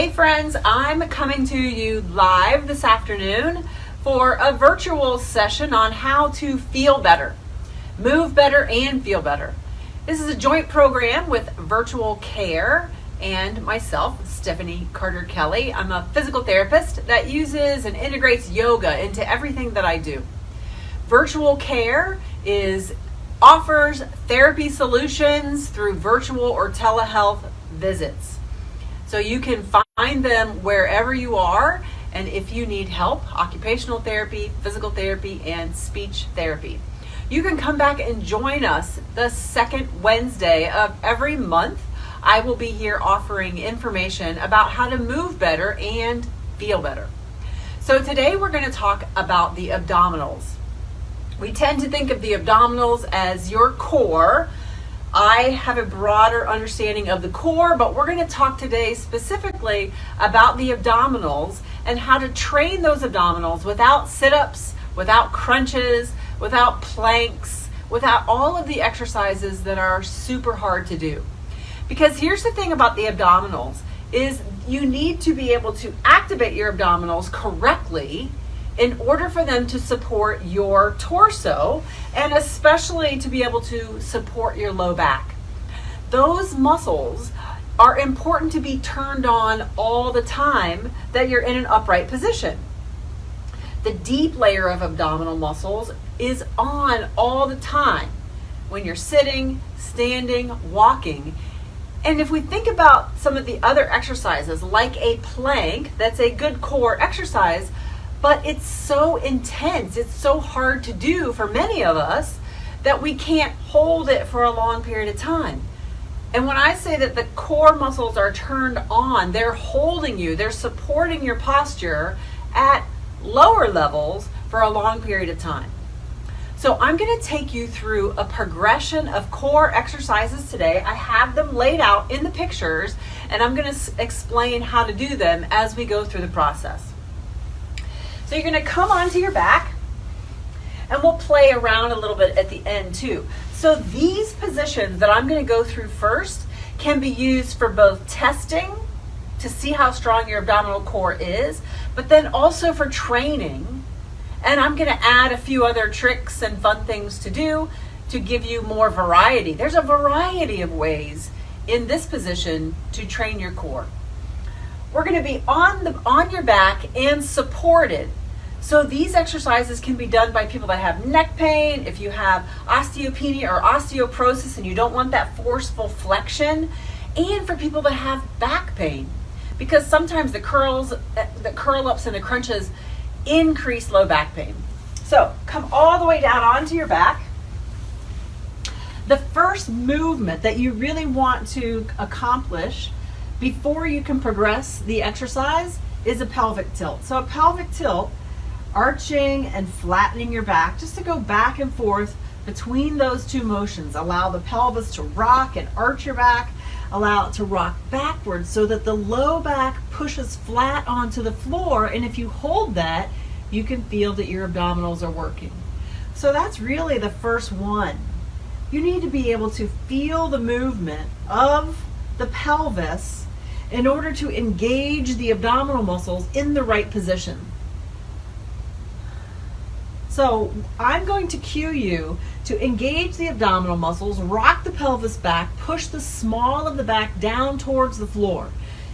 Hey friends, I'm coming to you live this afternoon for a virtual session on how to feel better, move better, and feel better. This is a joint program with Virtual Care and myself, Stephanie Carter Kelly. I'm a physical therapist that uses and integrates yoga into everything that I do. Virtual Care offers therapy solutions through virtual or telehealth visits. So you can find them wherever you are, and if you need help, occupational therapy, physical therapy, and speech therapy. You can come back and join us the second Wednesday of every month. I will be here offering information about how to move better and feel better. So today we're going to talk about the abdominals. We tend to think of the abdominals as your core. I have a broader understanding of the core, but we're going to talk today specifically about the abdominals and how to train those abdominals without sit-ups, without crunches, without planks, without all of the exercises that are super hard to do. Because here's the thing about the abdominals is you need to be able to activate your abdominals correctly in order for them to support your torso and especially to be able to support your low back. Those muscles are important to be turned on all the time that you're in an upright position. The deep layer of abdominal muscles is on all the time when you're sitting, standing, walking. And if we think about some of the other exercises like a plank, that's a good core exercise, but it's so intense, it's so hard to do for many of us that we can't hold it for a long period of time. And when I say that the core muscles are turned on, they're holding you, they're supporting your posture at lower levels for a long period of time. So I'm going to take you through a progression of core exercises today. I have them laid out in the pictures, and I'm going to explain how to do them as we go through the process. So you're going to come onto your back, and we'll play around a little bit at the end too. So these positions that I'm going to go through first can be used for both testing to see how strong your abdominal core is, but then also for training. And I'm going to add a few other tricks and fun things to do to give you more variety. There's a variety of ways in this position to train your core. We're going to be on your back and supported. So these exercises can be done by people that have neck pain, if you have osteopenia or osteoporosis and you don't want that forceful flexion, and for people that have back pain. Because sometimes the curl-ups and the crunches increase low back pain. So come all the way down onto your back. The first movement that you really want to accomplish before you can progress the exercise is a pelvic tilt. So a pelvic tilt, arching and flattening your back, just to go back and forth between those two motions. Allow the pelvis to rock and arch your back. Allow it to rock backwards so that the low back pushes flat onto the floor, and if you hold that, you can feel that your abdominals are working. So that's really the first one. You need to be able to feel the movement of the pelvis in order to engage the abdominal muscles in the right position. So I'm going to cue you to engage the abdominal muscles, rock the pelvis back, push the small of the back down towards the floor.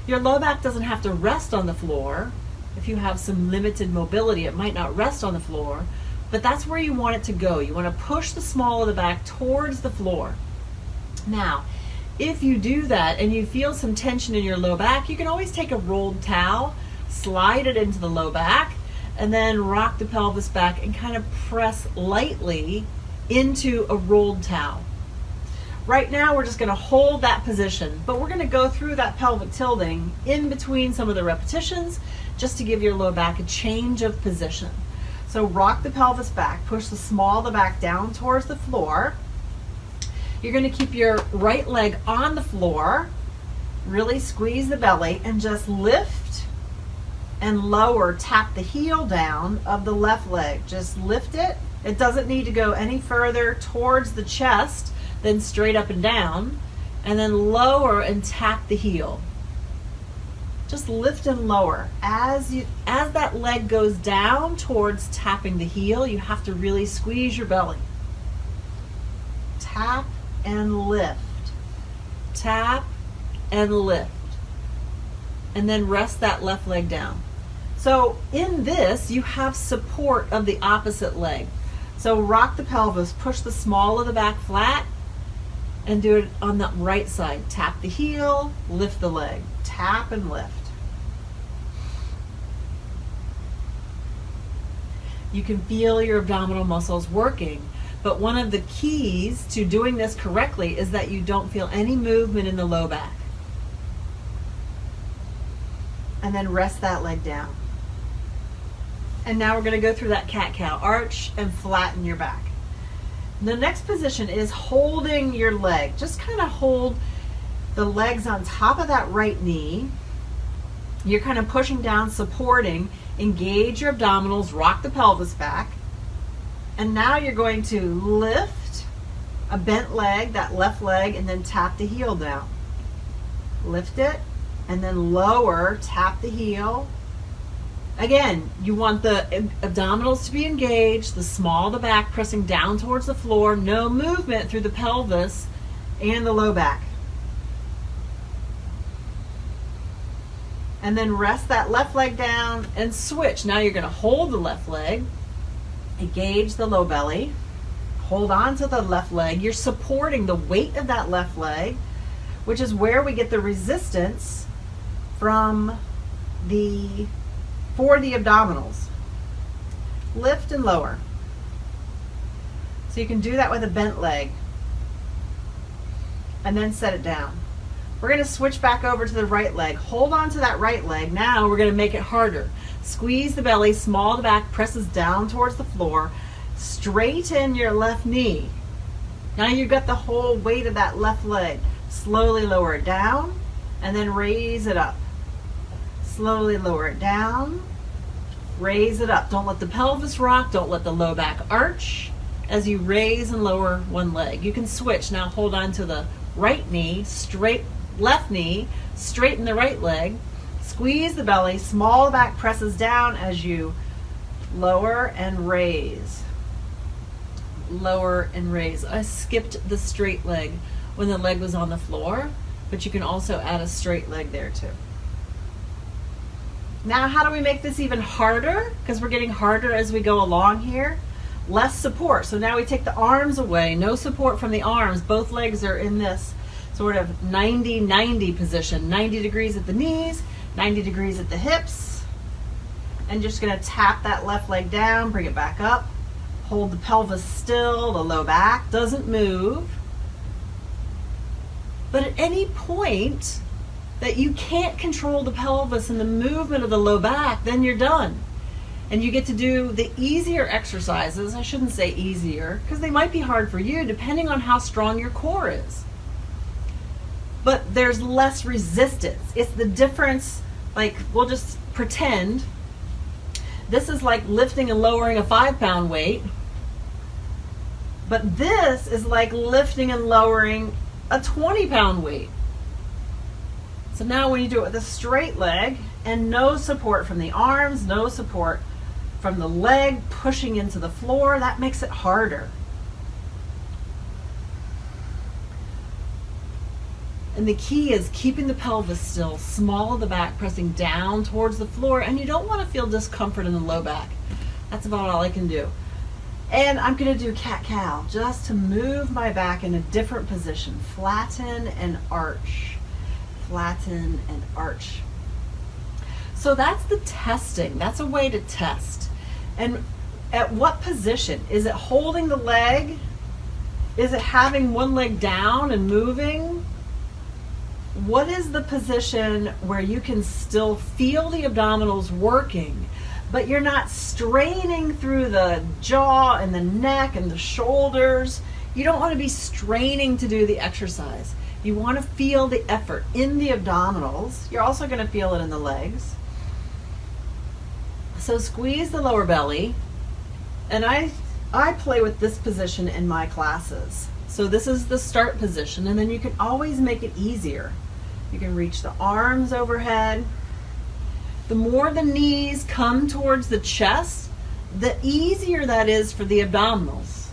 Your low back doesn't have to rest on the floor. If you have some limited mobility, it might not rest on the floor, but that's where you want it to go. You want to push the small of the back towards the floor. Now, if you do that and you feel some tension in your low back, you can always take a rolled towel, slide it into the low back, and then rock the pelvis back and kind of press lightly into a rolled towel. Right now we're just going to hold that position, but we're going to go through that pelvic tilting in between some of the repetitions just to give your low back a change of position. So rock the pelvis back, push the small of the back down towards the floor. You're going to keep your right leg on the floor, really squeeze the belly, and just lift and lower, tap the heel down of the left leg. Just lift it. It doesn't need to go any further towards the chest than straight up and down, and then lower and tap the heel. Just lift and lower. As that leg goes down towards tapping the heel, you have to really squeeze your belly. Tap and lift. Tap and lift. And then rest that left leg down. So in this, you have support of the opposite leg. So rock the pelvis, push the small of the back flat, and do it on the right side. Tap the heel, lift the leg. Tap and lift. You can feel your abdominal muscles working, but one of the keys to doing this correctly is that you don't feel any movement in the low back. And then rest that leg down. And now we're going to go through that cat-cow. Arch and flatten your back. The next position is holding your leg. Just kind of hold the legs on top of that right knee. You're kind of pushing down, supporting. Engage your abdominals, rock the pelvis back. And now you're going to lift a bent leg, that left leg, and then tap the heel down. Lift it, and then lower, tap the heel. Again, you want the abdominals to be engaged, the small of the back pressing down towards the floor, no movement through the pelvis and the low back. And then rest that left leg down and switch. Now you're going to hold the left leg, engage the low belly, hold on to the left leg. You're supporting the weight of that left leg, which is where we get the resistance for the abdominals. Lift and lower. So you can do that with a bent leg. And then set it down. We're going to switch back over to the right leg. Hold on to that right leg. Now we're going to make it harder. Squeeze the belly, small of the back, presses down towards the floor. Straighten your left knee. Now you've got the whole weight of that left leg. Slowly lower it down and then raise it up. Slowly lower it down, raise it up. Don't let the pelvis rock, don't let the low back arch as you raise and lower one leg. You can switch. Now hold on to the right knee, straight left knee, straighten the right leg, squeeze the belly, small back presses down as you lower and raise. Lower and raise. I skipped the straight leg when the leg was on the floor, but you can also add a straight leg there too. Now, how do we make this even harder? Because we're getting harder as we go along here. Less support. So now we take the arms away. No support from the arms. Both legs are in this sort of 90-90 position. 90 degrees at the knees, 90 degrees at the hips. And just going to tap that left leg down, bring it back up. Hold the pelvis still, the low back doesn't move. But at any point that you can't control the pelvis and the movement of the low back, then you're done. And you get to do the easier exercises. I shouldn't say easier, because they might be hard for you depending on how strong your core is. But there's less resistance. It's the difference, like we'll just pretend this is like lifting and lowering a 5-pound weight. But this is like lifting and lowering a 20-pound weight. So now when you do it with a straight leg and no support from the arms, no support from the leg pushing into the floor, that makes it harder. And the key is keeping the pelvis still, small of the back, pressing down towards the floor, and you don't want to feel discomfort in the low back. That's about all I can do. And I'm going to do cat-cow just to move my back in a different position. Flatten and arch. Flatten and arch. So that's the testing. That's a way to test. And at what position? Is it holding the leg? Is it having one leg down and moving? What is the position where you can still feel the abdominals working, but you're not straining through the jaw and the neck and the shoulders? You don't want to be straining to do the exercise. You want to feel the effort in the abdominals. You're also going to feel it in the legs. So squeeze the lower belly. And I play with this position in my classes. So this is the start position, and then you can always make it easier. You can reach the arms overhead. The more the knees come towards the chest, the easier that is for the abdominals.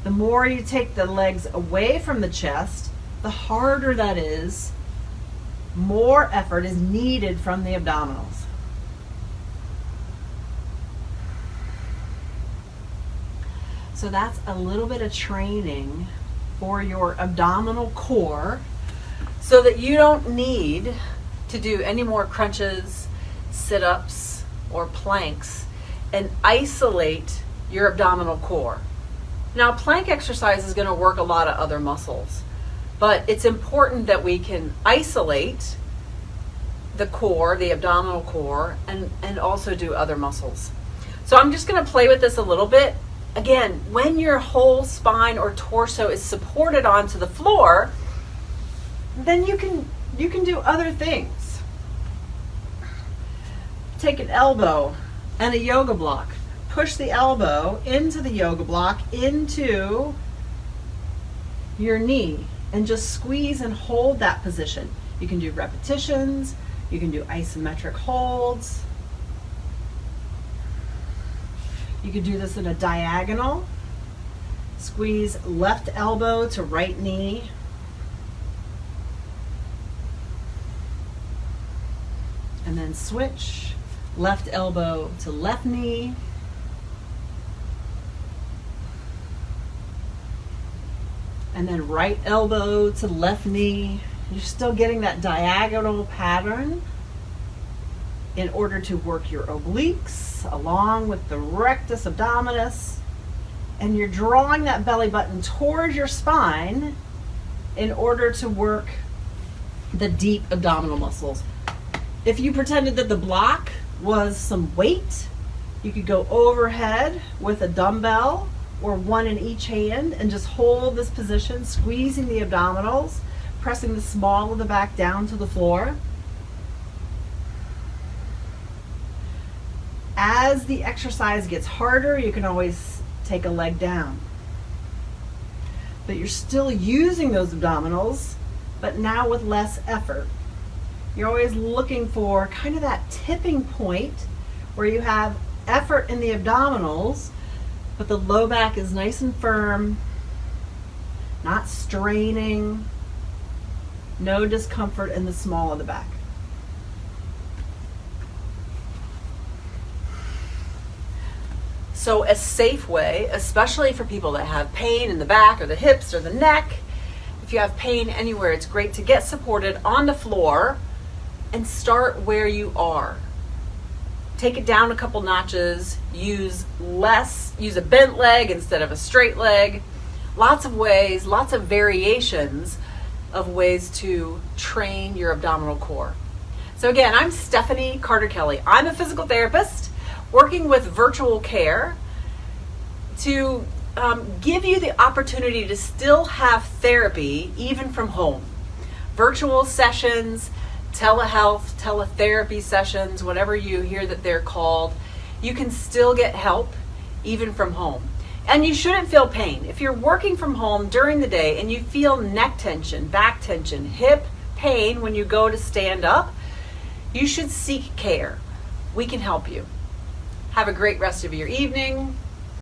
The more you take the legs away from the chest, the harder that is. More effort is needed from the abdominals. So that's a little bit of training for your abdominal core so that you don't need to do any more crunches, sit-ups, or planks and isolate your abdominal core. Now, plank exercise is going to work a lot of other muscles, but it's important that we can isolate the core, the abdominal core, and also do other muscles. So I'm just going to play with this a little bit. Again, when your whole spine or torso is supported onto the floor, then you can do other things. Take an elbow and a yoga block. Push the elbow into the yoga block, into your knee, and just squeeze and hold that position. You can do repetitions, you can do isometric holds. You could do this in a diagonal. Squeeze left elbow to right knee. And then switch left elbow to left knee. And then right elbow to left knee. You're still getting that diagonal pattern in order to work your obliques along with the rectus abdominis, and you're drawing that belly button towards your spine in order to work the deep abdominal muscles. If you pretended that the block was some weight, you could go overhead with a dumbbell or one in each hand and just hold this position, squeezing the abdominals, pressing the small of the back down to the floor. As the exercise gets harder, you can always take a leg down. But you're still using those abdominals, but now with less effort. You're always looking for kind of that tipping point where you have effort in the abdominals, but the low back is nice and firm, not straining, no discomfort in the small of the back. So a safe way, especially for people that have pain in the back or the hips or the neck, if you have pain anywhere, it's great to get supported on the floor and start where you are. Take it down a couple notches, use a bent leg instead of a straight leg. Lots of ways, lots of variations of ways to train your abdominal core. So again, I'm Stephanie Carter Kelly. I'm a physical therapist working with Virtual Care to give you the opportunity to still have therapy even from home. Virtual sessions, telehealth, teletherapy sessions, whatever you hear that they're called, you can still get help even from home. And you shouldn't feel pain. If you're working from home during the day and you feel neck tension, back tension, hip pain when you go to stand up, you should seek care. We can help you. Have a great rest of your evening.